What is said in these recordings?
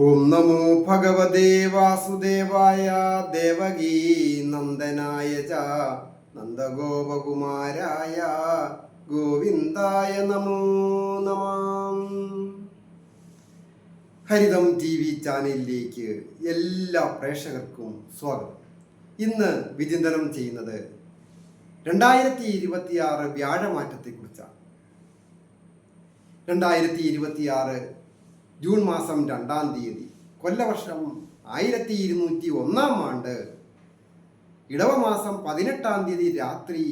ഓം നമോ ഭഗവതേ വാസുദേവായ ദേവകീ നന്ദനായ ച നന്ദഗോപകുമാരായ ഗോവിന്ദായ നമോ നമഃ. ഹരിതം ടി വി ചാനലിലേക്ക് എല്ലാ പ്രേക്ഷകർക്കും സ്വാഗതം. ഇന്ന് വിചിന്തനം ചെയ്യുന്നത് 2026 വ്യാഴമാറ്റത്തെക്കുറിച്ചാണ്. 2026 ജൂൺ മാസം 2-ാം തീയതി, കൊല്ലവർഷം 1201 ആണ്ട്, ഇടവമാസം 18-ാം തീയതി രാത്രി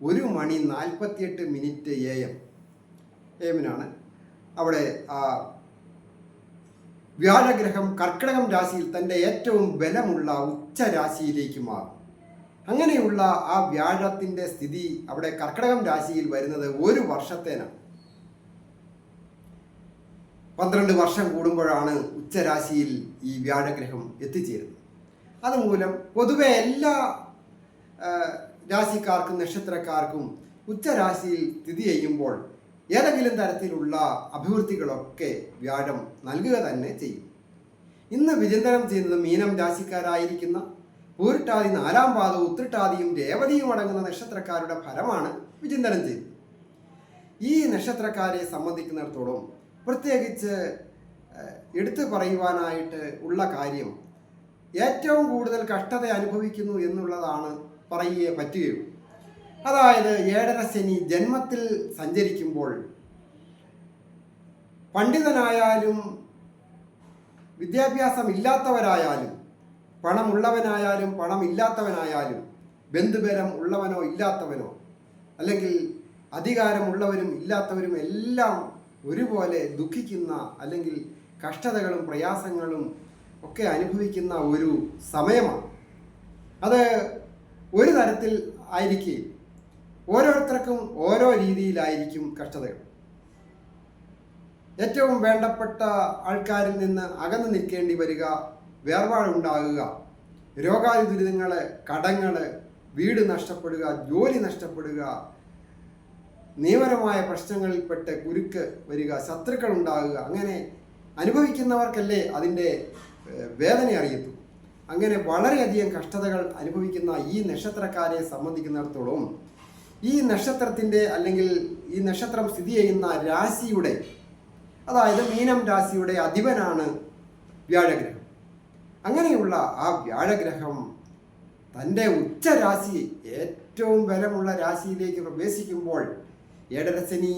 1:48 AM അവിടെ വ്യാഴഗ്രഹം കർക്കിടകം രാശിയിൽ തൻ്റെ ഏറ്റവും ബലമുള്ള ഉച്ചരാശിയിലേക്ക് മാറും. അങ്ങനെയുള്ള ആ വ്യാഴത്തിൻ്റെ സ്ഥിതി അവിടെ കർക്കിടകം രാശിയിൽ വരുന്നത് ഒരു വർഷത്തേനാണ്. 12 വർഷം കൂടുമ്പോഴാണ് ഉച്ചരാശിയിൽ ഈ വ്യാഴഗ്രഹം എത്തിച്ചേരുന്നത്. അതുമൂലം പൊതുവെ എല്ലാ രാശിക്കാർക്കും നക്ഷത്രക്കാർക്കും ഉച്ചരാശിയിൽ സ്ഥിതി ചെയ്യുമ്പോൾ ഏതെങ്കിലും തരത്തിലുള്ള അഭിവൃദ്ധികളൊക്കെ വ്യാഴം നൽകുക തന്നെ ചെയ്യും. ഇന്ന് വിചിന്തനം ചെയ്യുന്നത് മീനം രാശിക്കാരായിരിക്കുന്ന പൂരിട്ടാതി 4-ാം പാദവും ഉത്രട്ടാതിയും രേവതിയും അടങ്ങുന്ന നക്ഷത്രക്കാരുടെ ഫലമാണ് വിചിന്തനം ചെയ്യുന്നത്. ഈ നക്ഷത്രക്കാരെ സംബന്ധിക്കുന്നിടത്തോളം പ്രത്യേകിച്ച് എടുത്തു പറയുവാനായിട്ട് ഉള്ള കാര്യം, ഏറ്റവും കൂടുതൽ കഷ്ടത അനുഭവിക്കുന്നു എന്നുള്ളതാണ് പറയുകയെ പറ്റുകയുള്ളൂ. അതായത് 7.5 ശനി ജന്മത്തിൽ സഞ്ചരിക്കുമ്പോൾ പണ്ഡിതനായാലും വിദ്യാഭ്യാസം ഇല്ലാത്തവരായാലും പണമുള്ളവനായാലും പണമില്ലാത്തവനായാലും ബന്ധുബലം ഉള്ളവനോ ഇല്ലാത്തവനോ അല്ലെങ്കിൽ അധികാരമുള്ളവരും ഇല്ലാത്തവരും എല്ലാം ഒരുപോലെ ദുഃഖിക്കുന്ന അല്ലെങ്കിൽ കഷ്ടതകളും പ്രയാസങ്ങളും ഒക്കെ അനുഭവിക്കുന്ന ഒരു സമയമാണ്. അത് ഒരു തരത്തിൽ ആയിരിക്കും, ഓരോരുത്തർക്കും ഓരോ രീതിയിലായിരിക്കും കഷ്ടതകൾ. ഏറ്റവും വേണ്ടപ്പെട്ട ആൾക്കാരിൽ നിന്ന് അകന്നു നിൽക്കേണ്ടി വരിക, വേർപാടുണ്ടാകുക, രോഗാതി ദുരിതങ്ങൾ, കടങ്ങൾ, വീട് നഷ്ടപ്പെടുക, ജോലി നഷ്ടപ്പെടുക, നിയമപരമായ പ്രശ്നങ്ങളിൽപ്പെട്ട് കുരുക്ക് വരിക, ശത്രുക്കൾ ഉണ്ടാകുക, അങ്ങനെ അനുഭവിക്കുന്നവർക്കല്ലേ അതിൻ്റെ വേദന അറിയത്തു. അങ്ങനെ വളരെയധികം കഷ്ടതകൾ അനുഭവിക്കുന്ന ഈ നക്ഷത്രക്കാരെ സംബന്ധിക്കുന്നിടത്തോളം ഈ നക്ഷത്രത്തിൻ്റെ അല്ലെങ്കിൽ ഈ നക്ഷത്രം സ്ഥിതി ചെയ്യുന്ന രാശിയുടെ, അതായത് മീനം രാശിയുടെ അധിപനാണ് വ്യാഴഗ്രഹം. അങ്ങനെയുള്ള ആ വ്യാഴഗ്രഹം തൻ്റെ ഉച്ചരാശി ഏറ്റവും ബലമുള്ള രാശിയിലേക്ക് പ്രവേശിക്കുമ്പോൾ 7.5 ശനി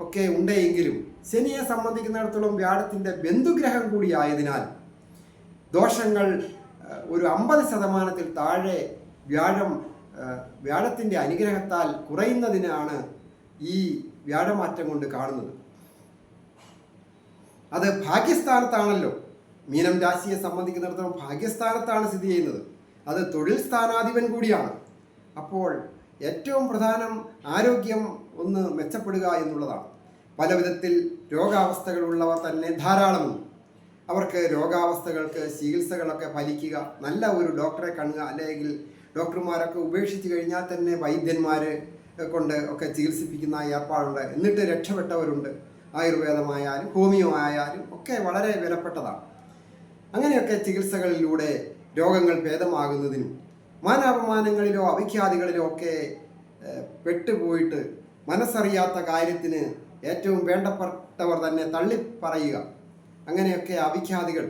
ഒക്കെ ഉണ്ടെങ്കിലും ശനിയെ സംബന്ധിക്കുന്നിടത്തോളം വ്യാഴത്തിൻ്റെ ബന്ധുഗ്രഹം കൂടി ആയതിനാൽ ദോഷങ്ങൾ ഒരു 50% താഴെ വ്യാഴത്തിൻ്റെ അനുഗ്രഹത്താൽ കുറയുന്നതിനാണ് ഈ വ്യാഴമാറ്റം കൊണ്ട് കാണുന്നത്. അത് ഭാഗ്യസ്ഥാനത്താണല്ലോ. മീനം രാശിയെ സംബന്ധിക്കുന്നിടത്തോളം ഭാഗ്യസ്ഥാനത്താണ് സ്ഥിതി ചെയ്യുന്നത്. അത് തൊഴിൽ സ്ഥാനാധിപൻ കൂടിയാണ്. അപ്പോൾ ഏറ്റവും പ്രധാനം ആരോഗ്യം ഒന്ന് മെച്ചപ്പെടുക എന്നുള്ളതാണ്. പല വിധത്തിൽ രോഗാവസ്ഥകളുള്ളവർ തന്നെ ധാരാളമുണ്ട്. അവർക്ക് രോഗാവസ്ഥകൾക്ക് ചികിത്സകളൊക്കെ ഫലിക്കുക, നല്ല ഒരു ഡോക്ടറെ കാണുക, അല്ലെങ്കിൽ ഡോക്ടർമാരൊക്കെ ഉപേക്ഷിച്ച് കഴിഞ്ഞാൽ തന്നെ വൈദ്യന്മാർ കൊണ്ട് ഒക്കെ ചികിത്സിപ്പിക്കുന്ന ഏർപ്പാടുണ്ട്. എന്നിട്ട് രക്ഷപ്പെട്ടവരുണ്ട്. ആയുർവേദമായാലും ഹോമിയോ ആയാലും ഒക്കെ വളരെ വിലപ്പെട്ടതാണ്. അങ്ങനെയൊക്കെ ചികിത്സകളിലൂടെ രോഗങ്ങൾ ഭേദമാകുന്നതിനും മാനാപമാനങ്ങളിലോ അവിഖ്യാതികളിലോ ഒക്കെ പെട്ടുപോയിട്ട് മനസ്സറിയാത്ത കാര്യത്തിന് ഏറ്റവും വേണ്ടപ്പെട്ടവർ തന്നെ തള്ളിപ്പറയുക, അങ്ങനെയൊക്കെ അവിഖ്യാതികൾ,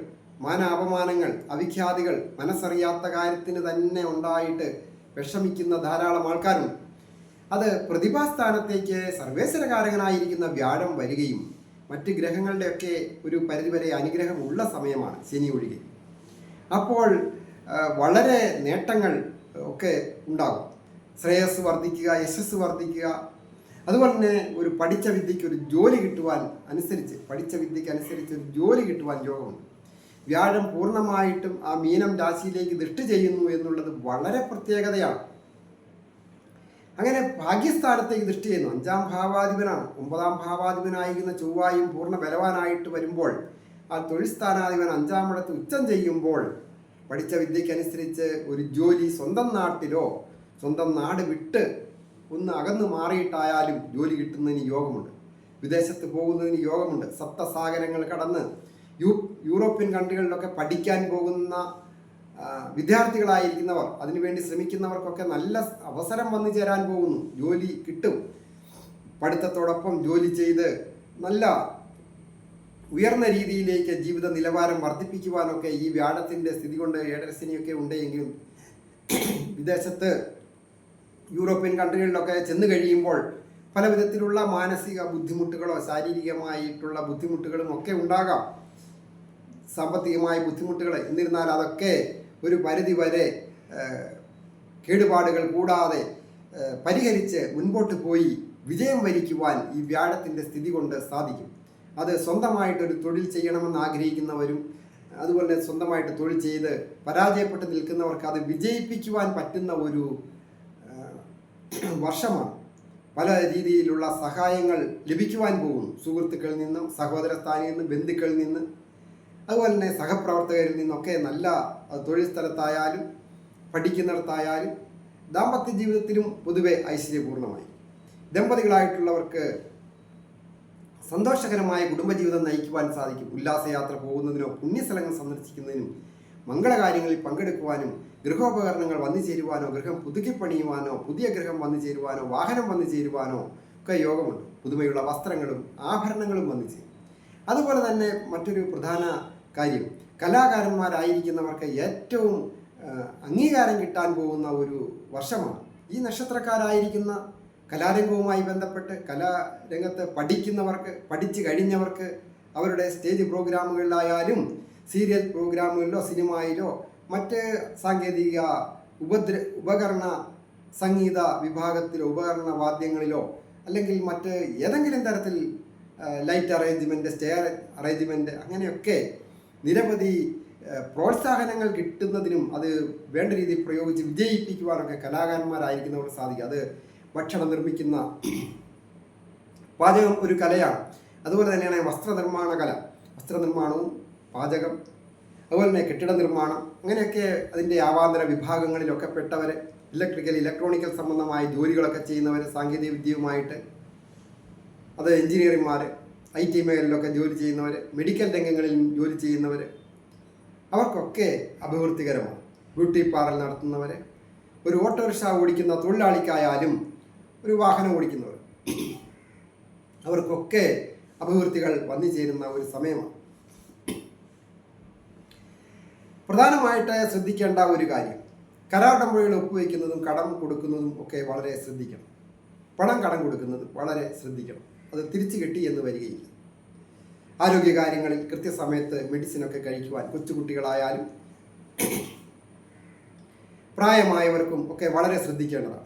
മാനാപമാനങ്ങൾ, അവിഖ്യാതികൾ മനസ്സറിയാത്ത കാര്യത്തിന് തന്നെ ഉണ്ടായിട്ട് വിഷമിക്കുന്ന ധാരാളം ആൾക്കാരുണ്ട്. അത് പ്രതിഭാസ്ഥാനത്തേക്ക് സർവേശ്വരകാരകനായിരിക്കുന്ന വ്യാഴം വരികയും മറ്റ് ഗ്രഹങ്ങളുടെയൊക്കെ ഒരു പരിധിവരെ അനുഗ്രഹമുള്ള സമയമാണ് ശനി ഒഴികെ. അപ്പോൾ വളരെ നേട്ടങ്ങൾ ഒക്കെ ഉണ്ടാകും. ശ്രേയസ് വർദ്ധിക്കുക, യശസ് വർദ്ധിക്കുക. അതുപോലെ തന്നെ ഒരു പഠിച്ച വിദ്യയ്ക്ക് ഒരു ജോലി കിട്ടുവാൻ അനുസരിച്ച് ഒരു ജോലി കിട്ടുവാൻ യോഗമുണ്ട്. വ്യാഴം പൂർണ്ണമായിട്ടും ആ മീനം രാശിയിലേക്ക് ദൃഷ്ടി ചെയ്യുന്നു എന്നുള്ളത് വളരെ പ്രത്യേകതയാണ്. അങ്ങനെ ഭാഗ്യസ്ഥാനത്തേക്ക് ദൃഷ്ടി ചെയ്യുന്നു. 5-ാം ഭാവാധിപനാണ്. 9-ാം ഭാവാധിപനായിരിക്കുന്ന ചൊവ്വായും പൂർണ്ണ ബലവാനായിട്ട് വരുമ്പോൾ ആ തൊഴിൽ സ്ഥാനാധിപൻ 5-ാം ഇടത്ത് ഉച്ചം ചെയ്യുമ്പോൾ പഠിച്ച വിദ്യയ്ക്കനുസരിച്ച് ഒരു ജോലി സ്വന്തം നാട്ടിലോ സ്വന്തം നാട് വിട്ട് ഒന്ന് അകന്നു മാറിയിട്ടായാലും ജോലി കിട്ടുന്നതിന് യോഗമുണ്ട്. വിദേശത്ത് പോകുന്നതിന് യോഗമുണ്ട്. സപ്തസാഗരങ്ങൾ കടന്ന് യൂറോപ്യൻ കൺട്രികളിലൊക്കെ പഠിക്കാൻ പോകുന്ന വിദ്യാർത്ഥികളായിരിക്കുന്നവർ, അതിനുവേണ്ടി ശ്രമിക്കുന്നവർക്കൊക്കെ നല്ല അവസരം വന്നു ചേരാൻ പോകുന്നു. ജോലി കിട്ടും. പഠിത്തത്തോടൊപ്പം ജോലി ചെയ്ത് നല്ല ഉയർന്ന രീതിയിലേക്ക് ജീവിത നിലവാരം വർദ്ധിപ്പിക്കുവാനൊക്കെ ഈ വ്യാഴത്തിൻ്റെ സ്ഥിതി കൊണ്ട് ഏഴരശനിയൊക്കെ ഉണ്ടെങ്കിലും വിദേശത്ത് യൂറോപ്യൻ കൺട്രികളിലൊക്കെ ചെന്ന് കഴിയുമ്പോൾ പല വിധത്തിലുള്ള മാനസിക ബുദ്ധിമുട്ടുകളോ ശാരീരികമായിട്ടുള്ള ബുദ്ധിമുട്ടുകളും ഒക്കെ ഉണ്ടാകാം, സാമ്പത്തികമായ ബുദ്ധിമുട്ടുകൾ. എന്നിരുന്നാൽ അതൊക്കെ ഒരു പരിധി വരെ കേടുപാടുകൾ കൂടാതെ പരിഹരിച്ച് മുൻപോട്ട് പോയി വിജയം വരിക്കുവാൻ ഈ വ്യാഴത്തിൻ്റെ സ്ഥിതി കൊണ്ട് സാധിക്കും. അത് സ്വന്തമായിട്ടൊരു തൊഴിൽ ചെയ്യണമെന്ന് ആഗ്രഹിക്കുന്നവരും അതുപോലെ സ്വന്തമായിട്ട് തൊഴിൽ ചെയ്ത് പരാജയപ്പെട്ട് നിൽക്കുന്നവർക്ക് അത് വിജയിപ്പിക്കുവാൻ പറ്റുന്ന ഒരു വർഷമാണ്. പല രീതിയിലുള്ള സഹായങ്ങൾ ലഭിക്കുവാൻ പോകുന്നു. സുഹൃത്തുക്കളിൽ നിന്നും, സഹോദര സ്ഥാനിൽ നിന്ന്, ബന്ധുക്കളിൽ നിന്ന്, അതുപോലെ തന്നെ സഹപ്രവർത്തകരിൽ നിന്നൊക്കെ നല്ല തൊഴിൽ സ്ഥലത്തായാലും പഠിക്കുന്നിടത്തായാലും ദാമ്പത്യ ജീവിതത്തിലും പൊതുവെ ഐശ്വര്യപൂർണ്ണമായി. ദമ്പതികളായിട്ടുള്ളവർക്ക് സന്തോഷകരമായ കുടുംബജീവിതം നയിക്കുവാൻ സാധിക്കും. ഉല്ലാസയാത്ര പോകുന്നതിനോ പുണ്യസ്ഥലങ്ങൾ സന്ദർശിക്കുന്നതിനും മംഗളകാര്യങ്ങളിൽ പങ്കെടുക്കുവാനും ഗൃഹോപകരണങ്ങൾ വന്നു ചേരുവാനോ, ഗൃഹം പുതുക്കിപ്പണിയുവാനോ, പുതിയ ഗൃഹം വന്നു ചേരുവാനോ, വാഹനം വന്നു ചേരുവാനോ ഒക്കെ യോഗമുണ്ട്. പുതുമയുള്ള വസ്ത്രങ്ങളും ആഭരണങ്ങളും വന്നു ചേരും. അതുപോലെ തന്നെ മറ്റൊരു പ്രധാന കാര്യം, കലാകാരന്മാരായിരിക്കുന്നവർക്ക് ഏറ്റവും അംഗീകാരം കിട്ടാൻ പോകുന്ന ഒരു വർഷമാണ്. ഈ നക്ഷത്രക്കാരായിരിക്കുന്ന കലാരംഗവുമായി ബന്ധപ്പെട്ട് കലാരംഗത്ത് പഠിക്കുന്നവർക്ക്, പഠിച്ചു കഴിഞ്ഞവർക്ക് അവരുടെ സ്റ്റേജ് പ്രോഗ്രാമുകളിലായാലും സീരിയൽ പ്രോഗ്രാമുകളിലോ സിനിമയിലോ മറ്റ് സാങ്കേതിക ഉപകരണ സംഗീത വിഭാഗത്തിലോ ഉപകരണ വാദ്യങ്ങളിലോ അല്ലെങ്കിൽ മറ്റ് ഏതെങ്കിലും തരത്തിൽ ലൈറ്റ് അറേഞ്ച്മെൻറ്റ്, സ്റ്റെയർ അറേഞ്ച്മെൻറ്റ്, അങ്ങനെയൊക്കെ നിരവധി പ്രോത്സാഹനങ്ങൾ കിട്ടുന്നതിനും അത് വേണ്ട രീതിയിൽ പ്രയോഗിച്ച് വിജയിപ്പിക്കുവാനൊക്കെ കലാകാരന്മാരായിരിക്കുന്നവർക്ക് സാധിക്കും. അത് ഭക്ഷണം നിർമ്മിക്കുന്ന പാചകം ഒരു കലയാണ്. അതുപോലെ തന്നെയാണ് വസ്ത്രനിർമ്മാണ കല, വസ്ത്രനിർമ്മാണവും പാചകം, അതുപോലെ തന്നെ കെട്ടിട നിർമ്മാണം, അങ്ങനെയൊക്കെ അതിൻ്റെ ആവാന്തര വിഭാഗങ്ങളിലൊക്കെ പെട്ടവർ, ഇലക്ട്രോണിക്കൽ സംബന്ധമായ ജോലികളൊക്കെ ചെയ്യുന്നവർ, സാങ്കേതിക വിദ്യയുമായിട്ട്, അത് എഞ്ചിനീയർമാർ, IT മേഖലയിലൊക്കെ ജോലി ചെയ്യുന്നവർ, മെഡിക്കൽ രംഗങ്ങളിൽ ജോലി ചെയ്യുന്നവർ, അവർക്കൊക്കെ അഭിവൃദ്ധികരമാണ്. ബ്യൂട്ടി പാർലർ നടത്തുന്നവർ, ഒരു ഓട്ടോറിക്ഷ ഓടിക്കുന്ന തൊഴിലാളിക്കായാലും ഒരു വാഹനം ഓടിക്കുന്നവർ, അവർക്കൊക്കെ അഭിവൃദ്ധികൾ വന്നു ചേരുന്ന ഒരു സമയമാണ്. പ്രധാനമായിട്ട് ശ്രദ്ധിക്കേണ്ട ഒരു കാര്യം, കരാറുടമ്പടികൾ ഒപ്പുവയ്ക്കുന്നതും കടം കൊടുക്കുന്നതും ഒക്കെ വളരെ ശ്രദ്ധിക്കണം. കടം കൊടുക്കുന്നത് വളരെ ശ്രദ്ധിക്കണം. അത് തിരിച്ചു കിട്ടി എന്ന് വരികയില്ല. ആരോഗ്യകാര്യങ്ങളിൽ കൃത്യസമയത്ത് മെഡിസിനൊക്കെ കഴിക്കുവാൻ കൊച്ചുകുട്ടികളായാലും പ്രായമായവർക്കും ഒക്കെ വളരെ ശ്രദ്ധിക്കേണ്ടതാണ്.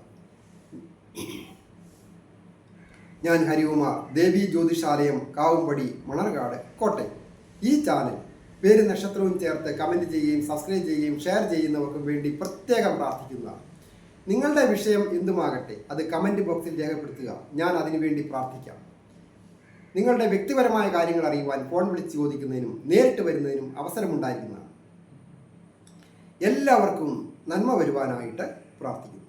ഞാൻ ഹരികുമാർ, ദേവി ജ്യോതിഷാലയം, കാവുംപടി, മണർകാട്, കോട്ടയം. ഈ ചാനൽ പേര് നക്ഷത്രവും ചേർത്ത് കമൻറ്റ് ചെയ്യുകയും സബ്സ്ക്രൈബ് ചെയ്യുകയും ഷെയർ ചെയ്യുന്നവർക്കും വേണ്ടി പ്രത്യേകം പ്രാർത്ഥിക്കുന്നതാണ്. നിങ്ങളുടെ വിഷയം എന്തുമാകട്ടെ അത് കമൻറ്റ് ബോക്സിൽ രേഖപ്പെടുത്തുക. ഞാൻ അതിനുവേണ്ടി പ്രാർത്ഥിക്കാം. നിങ്ങളുടെ വ്യക്തിപരമായ കാര്യങ്ങൾ അറിയുവാൻ ഫോൺ വിളിച്ച് ചോദിക്കുന്നതിനും നേരിട്ട് വരുന്നതിനും അവസരമുണ്ടായിരിക്കുന്നതാണ്. എല്ലാവർക്കും നന്മ വരുവാനായിട്ട് പ്രാർത്ഥിക്കുന്നു.